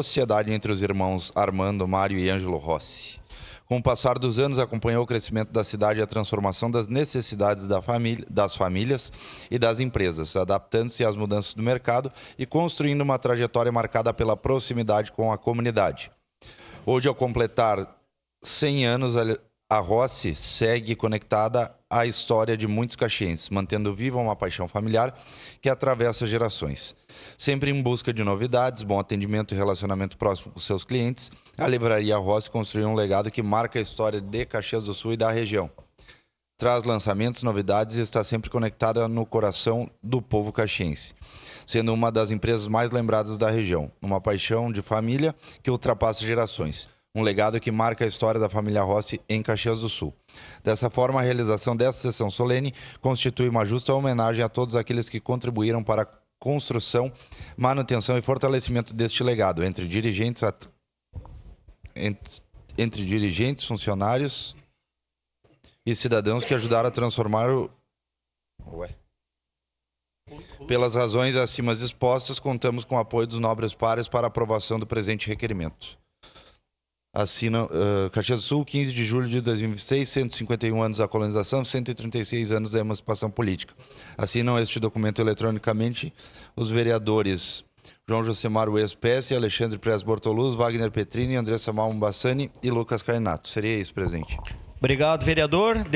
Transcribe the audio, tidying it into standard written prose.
sociedade entre os irmãos Armando, Mário e Ângelo Rossi. Com o passar dos anos, acompanhou o crescimento da cidade e a transformação das necessidades das famílias e das empresas, adaptando-se às mudanças do mercado e construindo uma trajetória marcada pela proximidade com a comunidade. Hoje, ao completar 100 anos, a Rossi segue conectada à história de muitos caxienses, mantendo viva uma paixão familiar que atravessa gerações. Sempre em busca de novidades, bom atendimento e relacionamento próximo com seus clientes, a Livraria Rossi construiu um legado que marca a história de Caxias do Sul e da região. Traz lançamentos, novidades e está sempre conectada no coração do povo caxiense, sendo uma das empresas mais lembradas da região. Uma paixão de família que ultrapassa gerações. Um legado que marca a história da família Rossi em Caxias do Sul. Dessa forma, a realização dessa sessão solene constitui uma justa homenagem a todos aqueles que contribuíram para a construção, manutenção e fortalecimento deste legado, entre dirigentes, funcionários e cidadãos que ajudaram a transformar o... Pelas razões acima expostas, contamos com o apoio dos nobres pares para a aprovação do presente requerimento. Assina Caxias do Sul, 15 de julho de 2026, 151 anos da colonização, 136 anos da emancipação política. Assinam este documento eletronicamente os vereadores João Josemar Wespes, Alexandre Pres Bortoluz, Wagner Petrini, Andressa Malmo Bassani e Lucas Cainato. Seria isso, presidente. Obrigado, vereador.